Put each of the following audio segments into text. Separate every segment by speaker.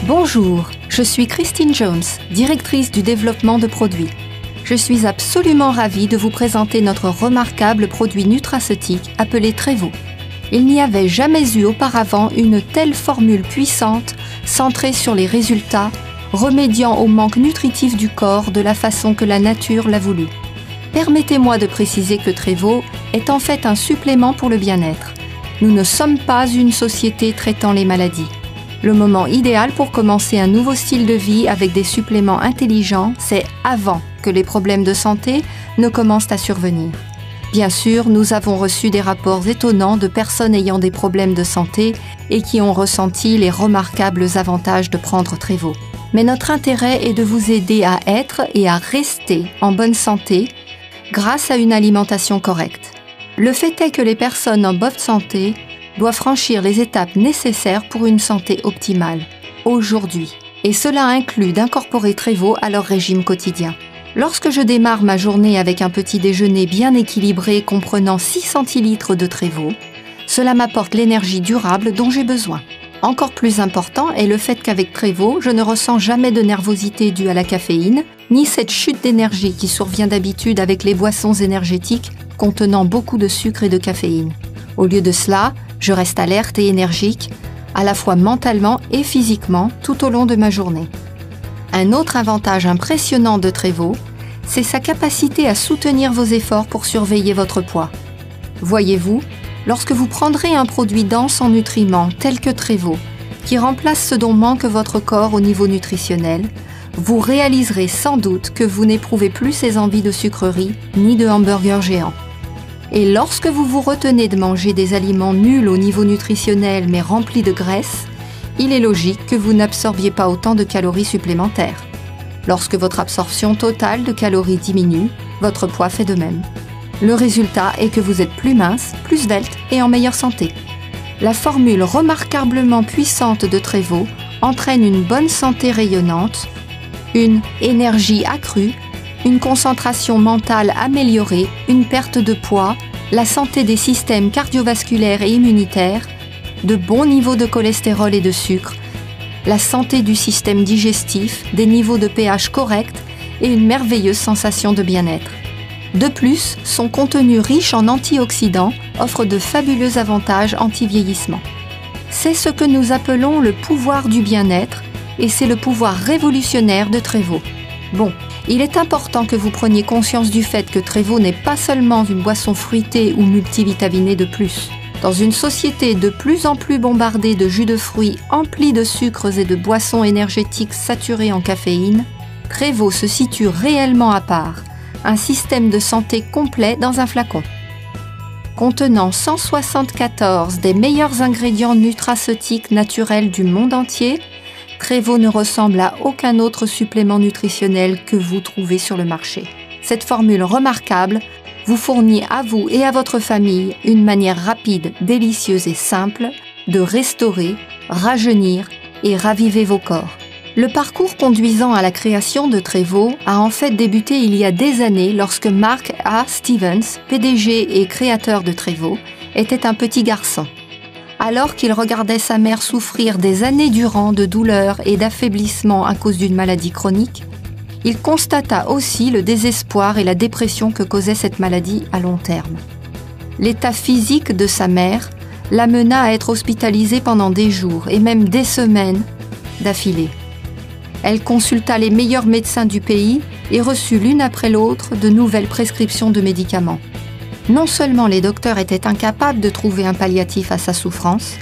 Speaker 1: Bonjour, je suis Christine Jones, directrice du développement de produits. Je suis absolument ravie de vous présenter notre remarquable produit nutraceutique appelé Trevo. Il n'y avait jamais eu auparavant une telle formule puissante, centrée sur les résultats, remédiant au manque nutritif du corps de la façon que la nature l'a voulu. Permettez-moi de préciser que Trevo est en fait un supplément pour le bien-être. Nous ne sommes pas une société traitant les maladies. Le moment idéal pour commencer un nouveau style de vie avec des suppléments intelligents, c'est avant que les problèmes de santé ne commencent à survenir. Bien sûr, nous avons reçu des rapports étonnants de personnes ayant des problèmes de santé et qui ont ressenti les remarquables avantages de prendre Trevo. Mais notre intérêt est de vous aider à être et à rester en bonne santé grâce à une alimentation correcte. Le fait est que les personnes en bonne santé doivent franchir les étapes nécessaires pour une santé optimale, aujourd'hui. Et cela inclut d'incorporer Trevo à leur régime quotidien. Lorsque je démarre ma journée avec un petit déjeuner bien équilibré comprenant 6 centilitres de Trevo, cela m'apporte l'énergie durable dont j'ai besoin. Encore plus important est le fait qu'avec Trevo, je ne ressens jamais de nervosité due à la caféine, ni cette chute d'énergie qui survient d'habitude avec les boissons énergétiques contenant beaucoup de sucre et de caféine. Au lieu de cela, je reste alerte et énergique, à la fois mentalement et physiquement, tout au long de ma journée. Un autre avantage impressionnant de Trevo, c'est sa capacité à soutenir vos efforts pour surveiller votre poids. Voyez-vous, lorsque vous prendrez un produit dense en nutriments tel que Trevo, qui remplace ce dont manque votre corps au niveau nutritionnel, vous réaliserez sans doute que vous n'éprouvez plus ces envies de sucreries ni de hamburgers géants. Et lorsque vous vous retenez de manger des aliments nuls au niveau nutritionnel mais remplis de graisse, il est logique que vous n'absorbiez pas autant de calories supplémentaires. Lorsque votre absorption totale de calories diminue, votre poids fait de même. Le résultat est que vous êtes plus mince, plus svelte et en meilleure santé. La formule remarquablement puissante de Trevo entraîne une bonne santé rayonnante, une énergie accrue, une concentration mentale améliorée, une perte de poids, la santé des systèmes cardiovasculaires et immunitaires, de bons niveaux de cholestérol et de sucre, la santé du système digestif, des niveaux de pH corrects et une merveilleuse sensation de bien-être. De plus, son contenu riche en antioxydants offre de fabuleux avantages anti-vieillissement. C'est ce que nous appelons le pouvoir du bien-être et c'est le pouvoir révolutionnaire de Trevo. Bon, il est important que vous preniez conscience du fait que Trevo n'est pas seulement une boisson fruitée ou multivitaminée de plus. Dans une société de plus en plus bombardée de jus de fruits emplis de sucres et de boissons énergétiques saturées en caféine, Trevo se situe réellement à part, un système de santé complet dans un flacon. Contenant 174 des meilleurs ingrédients nutraceutiques naturels du monde entier, Trevo ne ressemble à aucun autre supplément nutritionnel que vous trouvez sur le marché. Cette formule remarquable vous fournit à vous et à votre famille une manière rapide, délicieuse et simple de restaurer, rajeunir et raviver vos corps. Le parcours conduisant à la création de Trevo a en fait débuté il y a des années lorsque Mark A. Stevens, PDG et créateur de Trevo, était un petit garçon. Alors qu'il regardait sa mère souffrir des années durant de douleurs et d'affaiblissement à cause d'une maladie chronique, il constata aussi le désespoir et la dépression que causait cette maladie à long terme. L'état physique de sa mère l'amena à être hospitalisée pendant des jours et même des semaines d'affilée. Elle consulta les meilleurs médecins du pays et reçut l'une après l'autre de nouvelles prescriptions de médicaments. Non seulement les docteurs étaient incapables de trouver un palliatif à sa souffrance,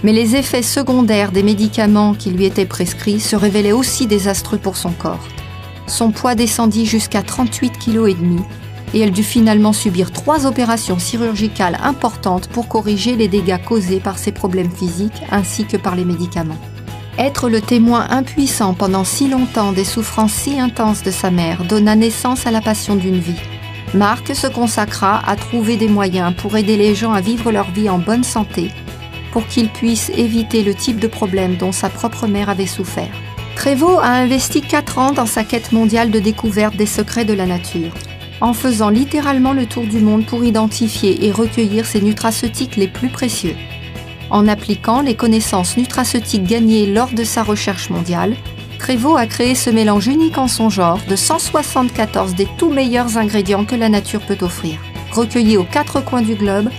Speaker 1: mais les effets secondaires des médicaments qui lui étaient prescrits se révélaient aussi désastreux pour son corps. Son poids descendit jusqu'à 38,5 kg et elle dut finalement subir 3 opérations chirurgicales importantes pour corriger les dégâts causés par ses problèmes physiques ainsi que par les médicaments. Être le témoin impuissant pendant si longtemps des souffrances si intenses de sa mère donna naissance à la passion d'une vie. Mark se consacra à trouver des moyens pour aider les gens à vivre leur vie en bonne santé, pour qu'ils puissent éviter le type de problème dont sa propre mère avait souffert. Trevo a investi 4 ans dans sa quête mondiale de découverte des secrets de la nature, en faisant littéralement le tour du monde pour identifier et recueillir ses nutraceutiques les plus précieux. En appliquant les connaissances nutraceutiques gagnées lors de sa recherche mondiale, Trevo a créé ce mélange unique en son genre de 174 des tout meilleurs ingrédients que la nature peut offrir, recueillis aux 4 coins du globe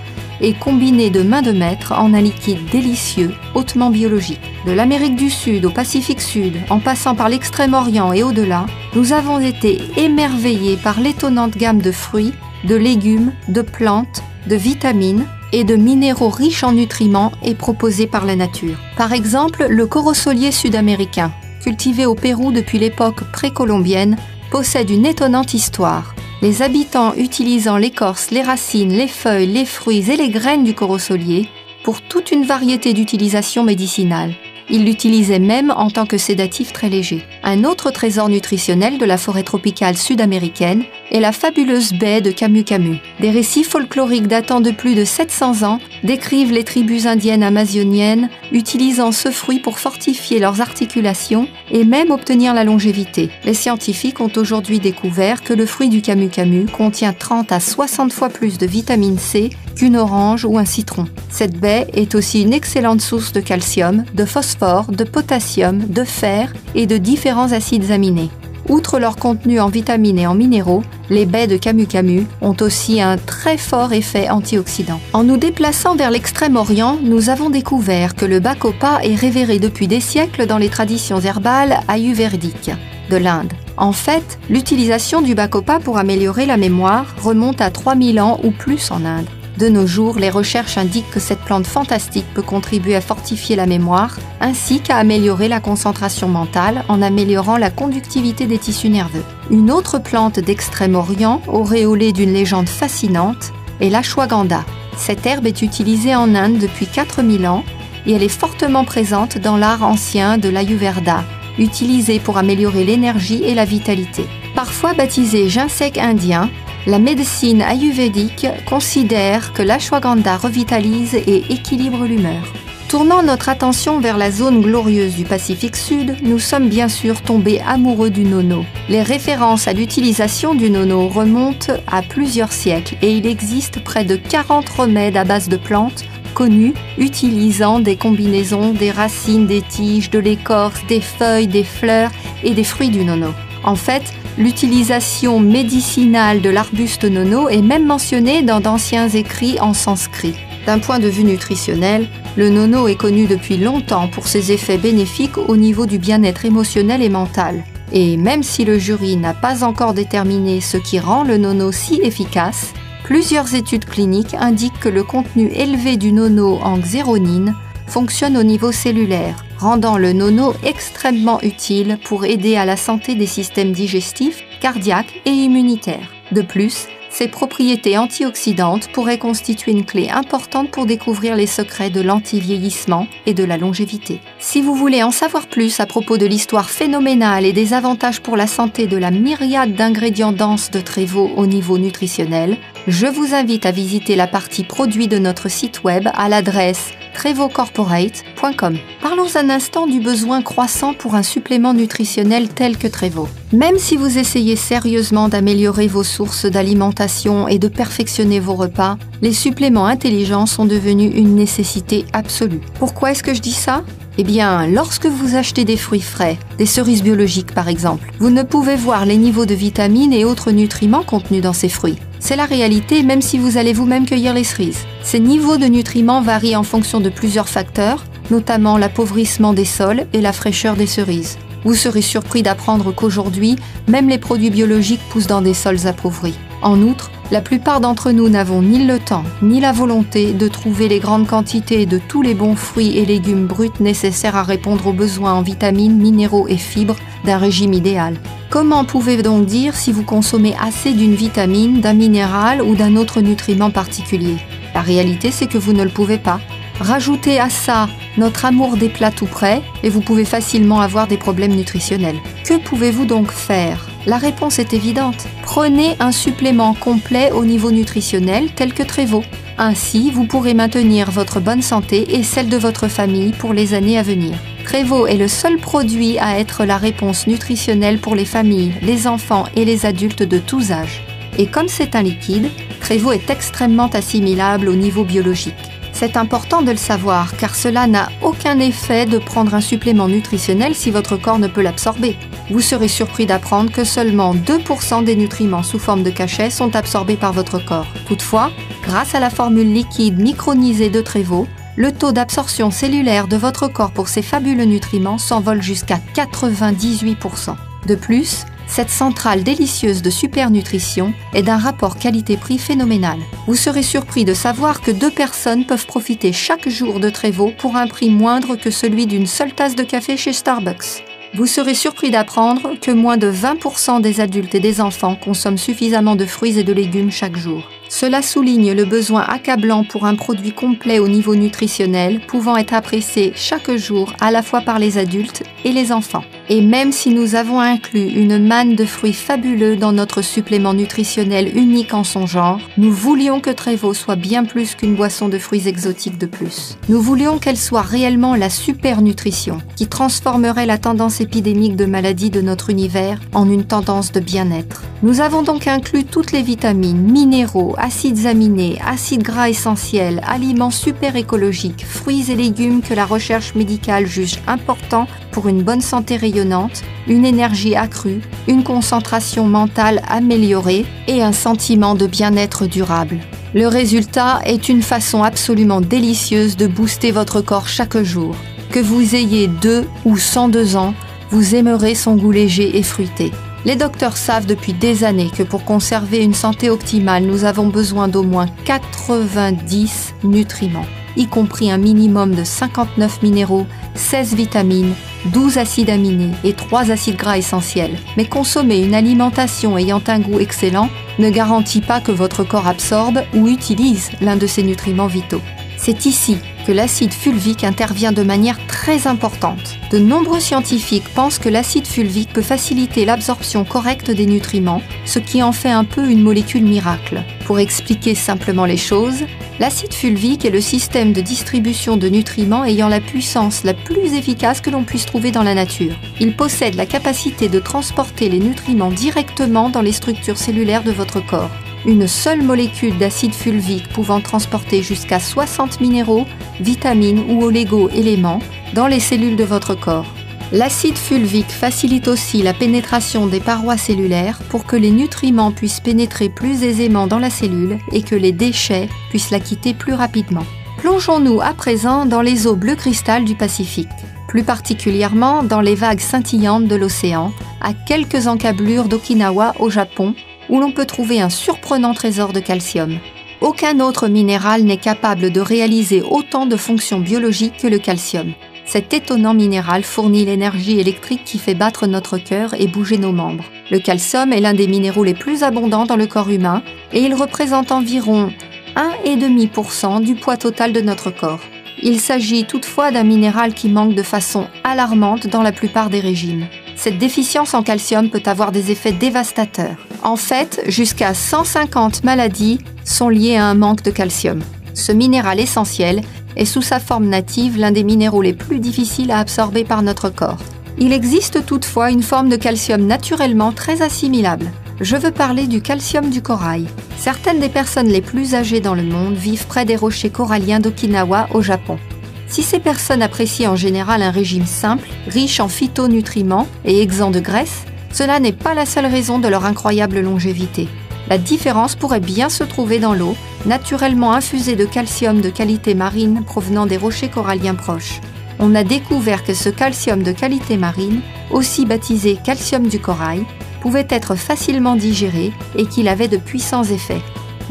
Speaker 1: et combinés de main de maître en un liquide délicieux, hautement biologique. De l'Amérique du Sud au Pacifique Sud, en passant par l'Extrême-Orient et au-delà, nous avons été émerveillés par l'étonnante gamme de fruits, de légumes, de plantes, de vitamines et de minéraux riches en nutriments et proposés par la nature. Par exemple, le corosolier sud-américain, cultivé au Pérou depuis l'époque précolombienne, possède une étonnante histoire. Les habitants utilisant l'écorce, les racines, les feuilles, les fruits et les graines du corosolier pour toute une variété d'utilisations médicinales. Ils l'utilisaient même en tant que sédatif très léger. Un autre trésor nutritionnel de la forêt tropicale sud-américaine est la fabuleuse baie de Camu Camu. Des récits folkloriques datant de plus de 700 ans décrivent les tribus indiennes amazoniennes utilisant ce fruit pour fortifier leurs articulations et même obtenir la longévité. Les scientifiques ont aujourd'hui découvert que le fruit du Camu Camu contient 30 à 60 fois plus de vitamine C qu'une orange ou un citron. Cette baie est aussi une excellente source de calcium, de phosphore, de potassium, de fer et de différents acides aminés. Outre leur contenu en vitamines et en minéraux, les baies de Camu Camu ont aussi un très fort effet antioxydant. En nous déplaçant vers l'Extrême-Orient, nous avons découvert que le bacopa est révéré depuis des siècles dans les traditions herbales ayurvédiques de l'Inde. En fait, l'utilisation du bacopa pour améliorer la mémoire remonte à 3000 ans ou plus en Inde. De nos jours, les recherches indiquent que cette plante fantastique peut contribuer à fortifier la mémoire, ainsi qu'à améliorer la concentration mentale en améliorant la conductivité des tissus nerveux. Une autre plante d'Extrême-Orient, auréolée d'une légende fascinante, est l'ashwagandha. Cette herbe est utilisée en Inde depuis 4000 ans et elle est fortement présente dans l'art ancien de l'Ayurveda, utilisée pour améliorer l'énergie et la vitalité. Parfois baptisée ginseng indien, la médecine ayurvédique considère que l'ashwagandha revitalise et équilibre l'humeur. Tournant notre attention vers la zone glorieuse du Pacifique Sud, nous sommes bien sûr tombés amoureux du nono. Les références à l'utilisation du nono remontent à plusieurs siècles et il existe près de 40 remèdes à base de plantes connus utilisant des combinaisons des racines, des tiges, de l'écorce, des feuilles, des fleurs et des fruits du nono. En fait, l'utilisation médicinale de l'arbuste nono est même mentionnée dans d'anciens écrits en sanskrit. D'un point de vue nutritionnel, le nono est connu depuis longtemps pour ses effets bénéfiques au niveau du bien-être émotionnel et mental. Et même si le jury n'a pas encore déterminé ce qui rend le nono si efficace, plusieurs études cliniques indiquent que le contenu élevé du nono en xéronine fonctionne au niveau cellulaire, rendant le nono extrêmement utile pour aider à la santé des systèmes digestifs, cardiaques et immunitaires. De plus, ses propriétés antioxydantes pourraient constituer une clé importante pour découvrir les secrets de l'anti-vieillissement et de la longévité. Si vous voulez en savoir plus à propos de l'histoire phénoménale et des avantages pour la santé de la myriade d'ingrédients denses de Trevo au niveau nutritionnel, je vous invite à visiter la partie produits de notre site web à l'adresse trevocorporate.com. Parlons un instant du besoin croissant pour un supplément nutritionnel tel que Trevo. Même si vous essayez sérieusement d'améliorer vos sources d'alimentation et de perfectionner vos repas, les suppléments intelligents sont devenus une nécessité absolue. Pourquoi est-ce que je dis ça ? Eh bien, lorsque vous achetez des fruits frais, des cerises biologiques par exemple, vous ne pouvez voir les niveaux de vitamines et autres nutriments contenus dans ces fruits. C'est la réalité même si vous allez vous-même cueillir les cerises. Ces niveaux de nutriments varient en fonction de plusieurs facteurs, notamment l'appauvrissement des sols et la fraîcheur des cerises. Vous serez surpris d'apprendre qu'aujourd'hui, même les produits biologiques poussent dans des sols appauvris. En outre, la plupart d'entre nous n'avons ni le temps ni la volonté de trouver les grandes quantités de tous les bons fruits et légumes bruts nécessaires à répondre aux besoins en vitamines, minéraux et fibres d'un régime idéal. Comment pouvez-vous donc dire si vous consommez assez d'une vitamine, d'un minéral ou d'un autre nutriment particulier ? La réalité, c'est que vous ne le pouvez pas. Rajoutez à ça notre amour des plats tout prêts et vous pouvez facilement avoir des problèmes nutritionnels. Que pouvez-vous donc faire ? La réponse est évidente. Prenez un supplément complet au niveau nutritionnel tel que Trevo. Ainsi, vous pourrez maintenir votre bonne santé et celle de votre famille pour les années à venir. Trevo est le seul produit à être la réponse nutritionnelle pour les familles, les enfants et les adultes de tous âges. Et comme c'est un liquide, Trevo est extrêmement assimilable au niveau biologique. C'est important de le savoir car cela n'a aucun effet de prendre un supplément nutritionnel si votre corps ne peut l'absorber. Vous serez surpris d'apprendre que seulement 2% des nutriments sous forme de cachets sont absorbés par votre corps. Toutefois, grâce à la formule liquide micronisée de Trevo, le taux d'absorption cellulaire de votre corps pour ces fabuleux nutriments s'envole jusqu'à 98%. De plus, cette centrale délicieuse de supernutrition est d'un rapport qualité-prix phénoménal. Vous serez surpris de savoir que 2 personnes peuvent profiter chaque jour de Trevo pour un prix moindre que celui d'une seule tasse de café chez Starbucks. Vous serez surpris d'apprendre que moins de 20% des adultes et des enfants consomment suffisamment de fruits et de légumes chaque jour. Cela souligne le besoin accablant pour un produit complet au niveau nutritionnel, pouvant être apprécié chaque jour à la fois par les adultes et les enfants. Et même si nous avons inclus une manne de fruits fabuleux dans notre supplément nutritionnel unique en son genre, nous voulions que Trevo soit bien plus qu'une boisson de fruits exotiques de plus. Nous voulions qu'elle soit réellement la super nutrition, qui transformerait la tendance épidémique de maladies de notre univers en une tendance de bien-être. Nous avons donc inclus toutes les vitamines, minéraux, acides aminés, acides gras essentiels, aliments super écologiques, fruits et légumes que la recherche médicale juge importants pour une bonne santé rayonnante, une énergie accrue, une concentration mentale améliorée et un sentiment de bien-être durable. Le résultat est une façon absolument délicieuse de booster votre corps chaque jour. Que vous ayez 2 ou 102 ans, vous aimerez son goût léger et fruité. Les docteurs savent depuis des années que pour conserver une santé optimale, nous avons besoin d'au moins 90 nutriments, y compris un minimum de 59 minéraux, 16 vitamines, 12 acides aminés et 3 acides gras essentiels. Mais consommer une alimentation ayant un goût excellent ne garantit pas que votre corps absorbe ou utilise l'un de ces nutriments vitaux. C'est ici que l'acide fulvique intervient de manière très importante. De nombreux scientifiques pensent que l'acide fulvique peut faciliter l'absorption correcte des nutriments, ce qui en fait un peu une molécule miracle. Pour expliquer simplement les choses, l'acide fulvique est le système de distribution de nutriments ayant la puissance la plus efficace que l'on puisse trouver dans la nature. Il possède la capacité de transporter les nutriments directement dans les structures cellulaires de votre corps. Une seule molécule d'acide fulvique pouvant transporter jusqu'à 60 minéraux, vitamines ou oligo-éléments dans les cellules de votre corps. L'acide fulvique facilite aussi la pénétration des parois cellulaires pour que les nutriments puissent pénétrer plus aisément dans la cellule et que les déchets puissent la quitter plus rapidement. Plongeons-nous à présent dans les eaux bleu cristal du Pacifique, plus particulièrement dans les vagues scintillantes de l'océan, à quelques encablures d'Okinawa au Japon, où l'on peut trouver un surprenant trésor de calcium. Aucun autre minéral n'est capable de réaliser autant de fonctions biologiques que le calcium. Cet étonnant minéral fournit l'énergie électrique qui fait battre notre cœur et bouger nos membres. Le calcium est l'un des minéraux les plus abondants dans le corps humain et il représente environ 1,5% du poids total de notre corps. Il s'agit toutefois d'un minéral qui manque de façon alarmante dans la plupart des régimes. Cette déficience en calcium peut avoir des effets dévastateurs. En fait, jusqu'à 150 maladies sont liées à un manque de calcium. Ce minéral essentiel est sous sa forme native l'un des minéraux les plus difficiles à absorber par notre corps. Il existe toutefois une forme de calcium naturellement très assimilable. Je veux parler du calcium du corail. Certaines des personnes les plus âgées dans le monde vivent près des rochers coralliens d'Okinawa au Japon. Si ces personnes apprécient en général un régime simple, riche en phytonutriments et exempt de graisse, cela n'est pas la seule raison de leur incroyable longévité. La différence pourrait bien se trouver dans l'eau, naturellement infusée de calcium de qualité marine provenant des rochers coralliens proches. On a découvert que ce calcium de qualité marine, aussi baptisé calcium du corail, pouvait être facilement digéré et qu'il avait de puissants effets.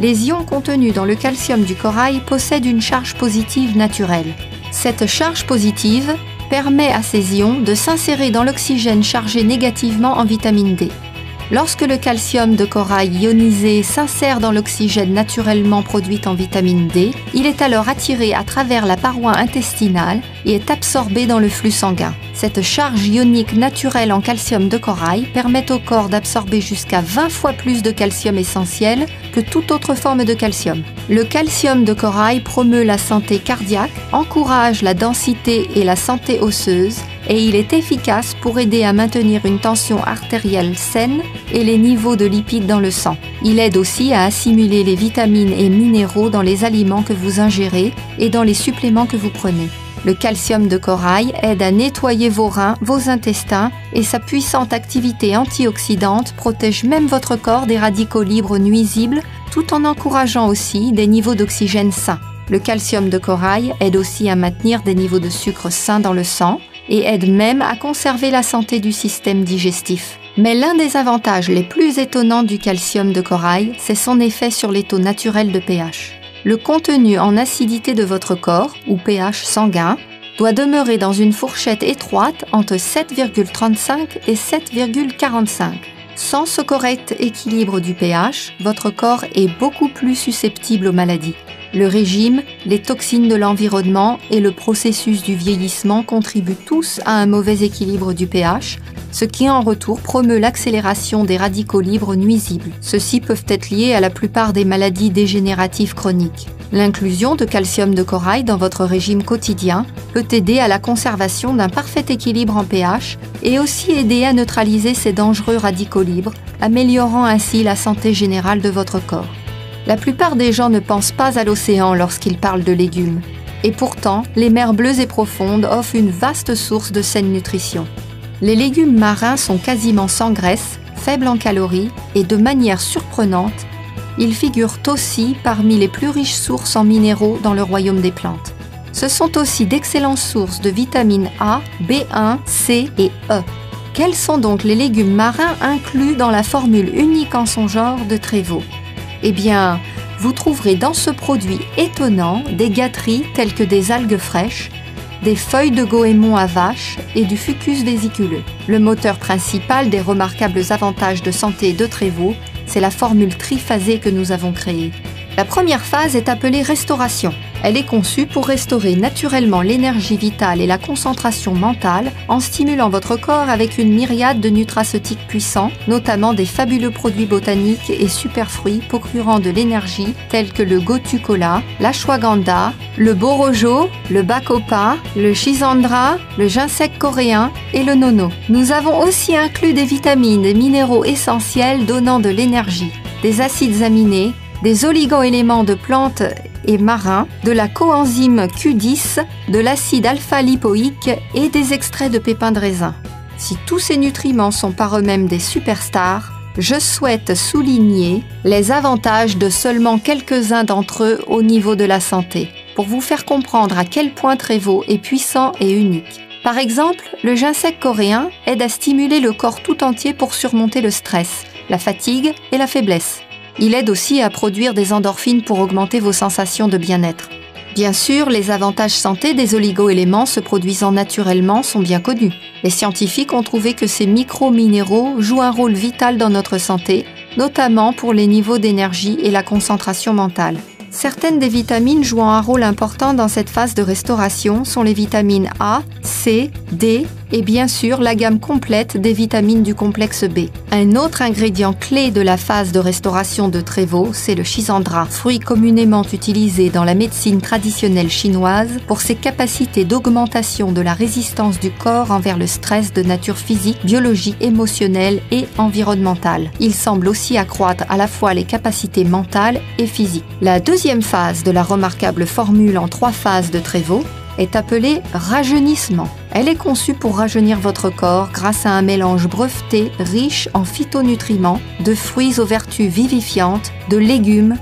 Speaker 1: Les ions contenus dans le calcium du corail possèdent une charge positive naturelle. Cette charge positive permet à ces ions de s'insérer dans l'oxygène chargé négativement en vitamine D. Lorsque le calcium de corail ionisé s'insère dans l'oxygène naturellement produit en vitamine D, il est alors attiré à travers la paroi intestinale et est absorbé dans le flux sanguin. Cette charge ionique naturelle en calcium de corail permet au corps d'absorber jusqu'à 20 fois plus de calcium essentiel que toute autre forme de calcium. Le calcium de corail promeut la santé cardiaque, encourage la densité et la santé osseuse, et il est efficace pour aider à maintenir une tension artérielle saine et les niveaux de lipides dans le sang. Il aide aussi à assimiler les vitamines et minéraux dans les aliments que vous ingérez et dans les suppléments que vous prenez. Le calcium de corail aide à nettoyer vos reins, vos intestins et sa puissante activité antioxydante protège même votre corps des radicaux libres nuisibles tout en encourageant aussi des niveaux d'oxygène sains. Le calcium de corail aide aussi à maintenir des niveaux de sucre sains dans le sang et aide même à conserver la santé du système digestif. Mais l'un des avantages les plus étonnants du calcium de corail, c'est son effet sur les taux naturels de pH. Le contenu en acidité de votre corps, ou pH sanguin, doit demeurer dans une fourchette étroite entre 7,35 et 7,45. Sans ce correct équilibre du pH, votre corps est beaucoup plus susceptible aux maladies. Le régime, les toxines de l'environnement et le processus du vieillissement contribuent tous à un mauvais équilibre du pH, ce qui en retour promeut l'accélération des radicaux libres nuisibles. Ceux-ci peuvent être liés à la plupart des maladies dégénératives chroniques. L'inclusion de calcium de corail dans votre régime quotidien peut aider à la conservation d'un parfait équilibre en pH et aussi aider à neutraliser ces dangereux radicaux libres, améliorant ainsi la santé générale de votre corps. La plupart des gens ne pensent pas à l'océan lorsqu'ils parlent de légumes. Et pourtant, les mers bleues et profondes offrent une vaste source de saine nutrition. Les légumes marins sont quasiment sans graisse, faibles en calories et de manière surprenante, ils figurent aussi parmi les plus riches sources en minéraux dans le royaume des plantes. Ce sont aussi d'excellentes sources de vitamines A, B1, C et E. Quels sont donc les légumes marins inclus dans la formule unique en son genre de Trévo ? Eh bien, vous trouverez dans ce produit étonnant des gâteries telles que des algues fraîches, des feuilles de goémon à vache et du fucus vésiculeux. Le moteur principal des remarquables avantages de santé de Trévo, c'est la formule triphasée que nous avons créée. La première phase est appelée restauration. Elle est conçue pour restaurer naturellement l'énergie vitale et la concentration mentale en stimulant votre corps avec une myriade de nutraceutiques puissants, notamment des fabuleux produits botaniques et superfruits procurant de l'énergie tels que le gotu-kola, l'ashwagandha, le borojo, le bacopa, le schisandra, le ginseng coréen et le nono. Nous avons aussi inclus des vitamines et minéraux essentiels donnant de l'énergie, des acides aminés, des oligo-éléments de plantes et marins, de la coenzyme Q10, de l'acide alpha-lipoïque et des extraits de pépins de raisin. Si tous ces nutriments sont par eux-mêmes des superstars, je souhaite souligner les avantages de seulement quelques-uns d'entre eux au niveau de la santé, pour vous faire comprendre à quel point Trévo est puissant et unique. Par exemple, le ginseng coréen aide à stimuler le corps tout entier pour surmonter le stress, la fatigue et la faiblesse. Il aide aussi à produire des endorphines pour augmenter vos sensations de bien-être. Bien sûr, les avantages santé des oligo-éléments se produisant naturellement sont bien connus. Les scientifiques ont trouvé que ces micro-minéraux jouent un rôle vital dans notre santé, notamment pour les niveaux d'énergie et la concentration mentale. Certaines des vitamines jouant un rôle important dans cette phase de restauration sont les vitamines A, C, D et bien sûr la gamme complète des vitamines du complexe B. Un autre ingrédient clé de la phase de restauration de Trévo, c'est le schisandra, fruit communément utilisé dans la médecine traditionnelle chinoise pour ses capacités d'augmentation de la résistance du corps envers le stress de nature physique, biologique, émotionnelle et environnementale. Il semble aussi accroître à la fois les capacités mentales et physiques. La deuxième phase de la remarquable formule en 3 phases de Trévo est appelée rajeunissement. Elle est conçue pour rajeunir votre corps grâce à un mélange breveté riche en phytonutriments, de fruits aux vertus vivifiantes, de légumes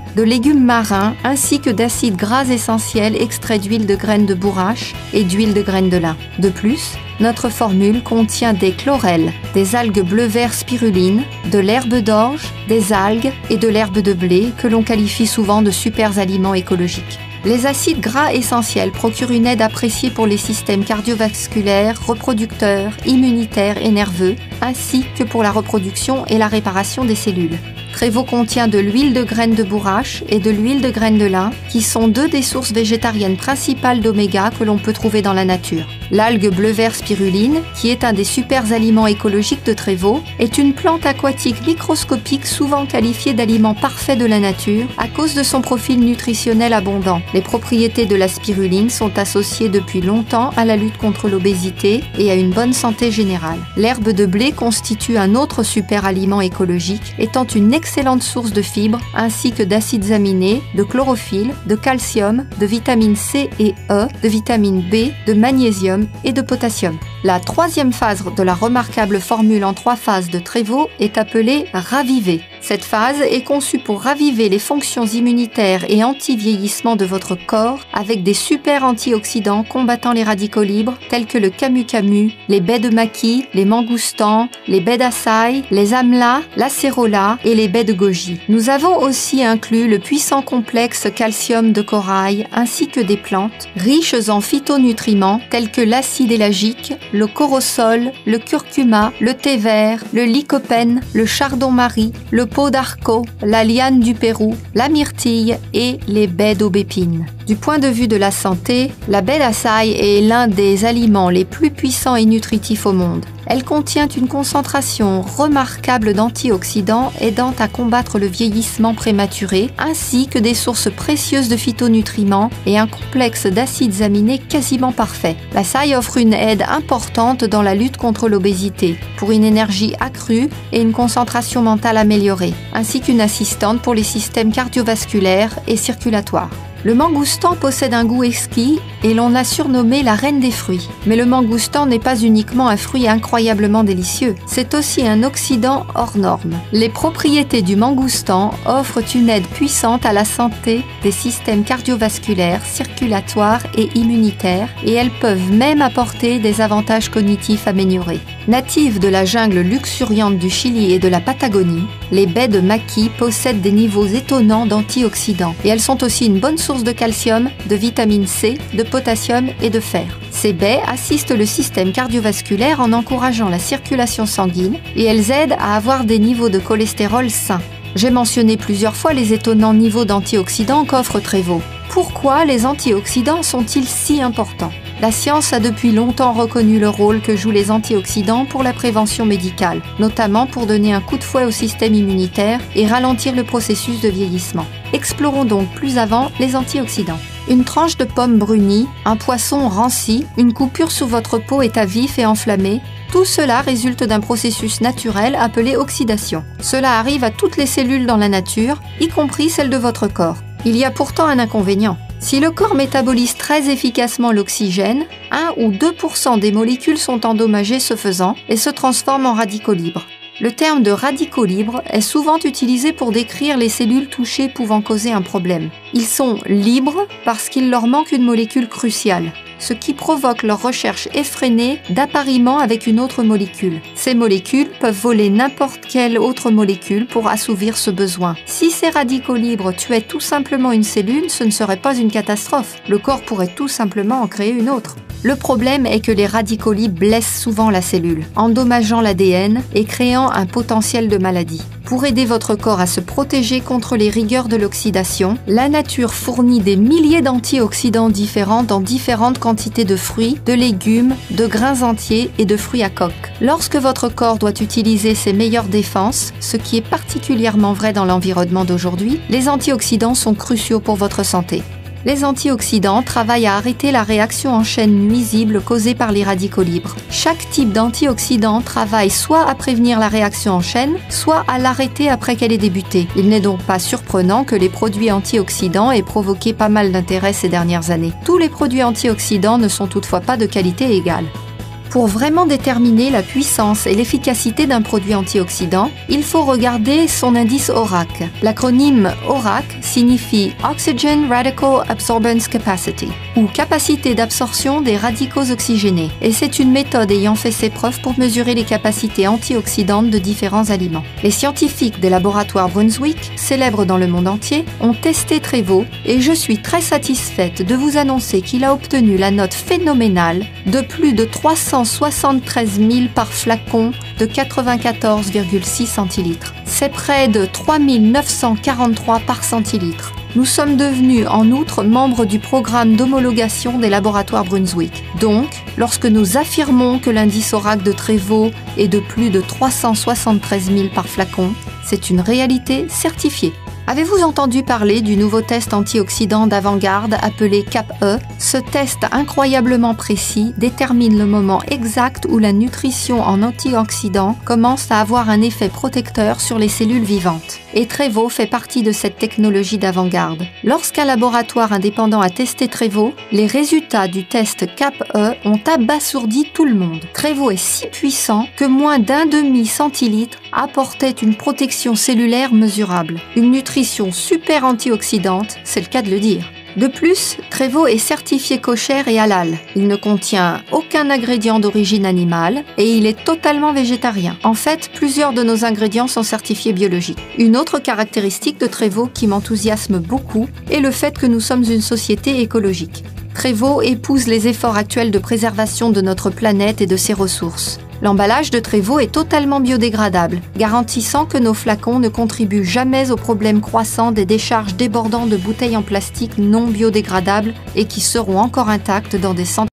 Speaker 1: marins ainsi que d'acides gras essentiels extraits d'huile de graines de bourrache et d'huile de graines de lin. De plus, notre formule contient des chlorelles, des algues bleu-vert spiruline, de l'herbe d'orge, des algues et de l'herbe de blé que l'on qualifie souvent de super aliments écologiques. Les acides gras essentiels procurent une aide appréciée pour les systèmes cardiovasculaires, reproducteurs, immunitaires et nerveux, ainsi que pour la reproduction et la réparation des cellules. Trévo contient de l'huile de graines de bourrache et de l'huile de graines de lin, qui sont 2 des sources végétariennes principales d'oméga que l'on peut trouver dans la nature. L'algue bleu-vert spiruline, qui est un des super aliments écologiques de Trévaux, est une plante aquatique microscopique souvent qualifiée d'aliment parfait de la nature à cause de son profil nutritionnel abondant. Les propriétés de la spiruline sont associées depuis longtemps à la lutte contre l'obésité et à une bonne santé générale. L'herbe de blé constitue un autre super aliment écologique, étant une excellente source de fibres ainsi que d'acides aminés, de chlorophylle, de calcium, de vitamine C et E, de vitamine B, de magnésium et de potassium. La troisième phase de la remarquable formule en 3 phases de Trévaux est appelée raviver. Cette phase est conçue pour raviver les fonctions immunitaires et anti-vieillissement de votre corps avec des super antioxydants combattant les radicaux libres tels que le camu-camu, les baies de maquis, les mangoustans, les baies d'açaï, les amlas, l'acérola et les baies de goji. Nous avons aussi inclus le puissant complexe calcium de corail ainsi que des plantes riches en phytonutriments tels que l'acide élagique, le corosol, le curcuma, le thé vert, le lycopène, le chardon-marie, le pot d'arco, la liane du Pérou, la myrtille et les baies d'aubépine. Du point de vue de la santé, la baie d'açaï est l'un des aliments les plus puissants et nutritifs au monde. Elle contient une concentration remarquable d'antioxydants aidant à combattre le vieillissement prématuré, ainsi que des sources précieuses de phytonutriments et un complexe d'acides aminés quasiment parfait. L'açaï offre une aide importante dans la lutte contre l'obésité, pour une énergie accrue et une concentration mentale améliorée, ainsi qu'une assistante pour les systèmes cardiovasculaires et circulatoires. Le mangoustan possède un goût exquis et l'on l'a surnommé la reine des fruits. Mais le mangoustan n'est pas uniquement un fruit incroyablement délicieux, c'est aussi un oxydant hors norme. Les propriétés du mangoustan offrent une aide puissante à la santé des systèmes cardiovasculaires, circulatoires et immunitaires et elles peuvent même apporter des avantages cognitifs améliorés. Natives de la jungle luxuriante du Chili et de la Patagonie, les baies de maquis possèdent des niveaux étonnants d'antioxydants et elles sont aussi une bonne source de calcium, de vitamine C, de potassium et de fer. Ces baies assistent le système cardiovasculaire en encourageant la circulation sanguine et elles aident à avoir des niveaux de cholestérol sains. J'ai mentionné plusieurs fois les étonnants niveaux d'antioxydants qu'offre Trévaux. Pourquoi les antioxydants sont-ils si importants ? La science a depuis longtemps reconnu le rôle que jouent les antioxydants pour la prévention médicale, notamment pour donner un coup de fouet au système immunitaire et ralentir le processus de vieillissement. Explorons donc plus avant les antioxydants. Une tranche de pomme brunie, un poisson ranci, une coupure sous votre peau état vif et enflammé, tout cela résulte d'un processus naturel appelé oxydation. Cela arrive à toutes les cellules dans la nature, y compris celles de votre corps. Il y a pourtant un inconvénient. Si le corps métabolise très efficacement l'oxygène, 1 ou 2% des molécules sont endommagées ce faisant et se transforment en radicaux libres. Le terme de radicaux libres est souvent utilisé pour décrire les cellules touchées pouvant causer un problème. Ils sont libres parce qu'il leur manque une molécule cruciale, ce qui provoque leur recherche effrénée d'appariement avec une autre molécule. Ces molécules peuvent voler n'importe quelle autre molécule pour assouvir ce besoin. Si ces radicaux libres tuaient tout simplement une cellule, ce ne serait pas une catastrophe. Le corps pourrait tout simplement en créer une autre. Le problème est que les radicaux libres blessent souvent la cellule, endommageant l'ADN et créant un potentiel de maladie. Pour aider votre corps à se protéger contre les rigueurs de l'oxydation, la nature fournit des milliers d'antioxydants différents dans différentes quantités de fruits, de légumes, de grains entiers et de fruits à coque. Lorsque votre corps doit utiliser ses meilleures défenses, ce qui est particulièrement vrai dans l'environnement d'aujourd'hui, les antioxydants sont cruciaux pour votre santé. Les antioxydants travaillent à arrêter la réaction en chaîne nuisible causée par les radicaux libres. Chaque type d'antioxydant travaille soit à prévenir la réaction en chaîne, soit à l'arrêter après qu'elle ait débuté. Il n'est donc pas surprenant que les produits antioxydants aient provoqué pas mal d'intérêt ces dernières années. Tous les produits antioxydants ne sont toutefois pas de qualité égale. Pour vraiment déterminer la puissance et l'efficacité d'un produit antioxydant, il faut regarder son indice ORAC. L'acronyme ORAC signifie Oxygen Radical Absorbance Capacity, ou capacité d'absorption des radicaux oxygénés, et c'est une méthode ayant fait ses preuves pour mesurer les capacités antioxydantes de différents aliments. Les scientifiques des laboratoires Brunswick, célèbres dans le monde entier, ont testé Trévaux et je suis très satisfaite de vous annoncer qu'il a obtenu la note phénoménale de plus de 373 000 par flacon de 94,6 centilitres. C'est près de 3 943 par centilitre. Nous sommes devenus en outre membres du programme d'homologation des laboratoires Brunswick. Donc, lorsque nous affirmons que l'indice ORAC de Trévaux est de plus de 373 000 par flacon, c'est une réalité certifiée. Avez-vous entendu parler du nouveau test antioxydant d'avant-garde appelé CAP-E? Ce test incroyablement précis détermine le moment exact où la nutrition en antioxydants commence à avoir un effet protecteur sur les cellules vivantes. Et Trévaux fait partie de cette technologie d'avant-garde. Lorsqu'un laboratoire indépendant a testé Trévaux, les résultats du test CAP-E ont abasourdi tout le monde. Trévaux est si puissant que moins d'un demi-centilitre apportait une protection cellulaire mesurable. Une nutrition super antioxydante, c'est le cas de le dire. De plus, Trévaux est certifié kosher et halal. Il ne contient aucun ingrédient d'origine animale et il est totalement végétarien. En fait, plusieurs de nos ingrédients sont certifiés biologiques. Une autre caractéristique de Trévaux qui m'enthousiasme beaucoup est le fait que nous sommes une société écologique. Trévaux épouse les efforts actuels de préservation de notre planète et de ses ressources. L'emballage de Trévaux est totalement biodégradable, garantissant que nos flacons ne contribuent jamais au problème croissant des décharges débordant de bouteilles en plastique non biodégradables et qui seront encore intactes dans des centaines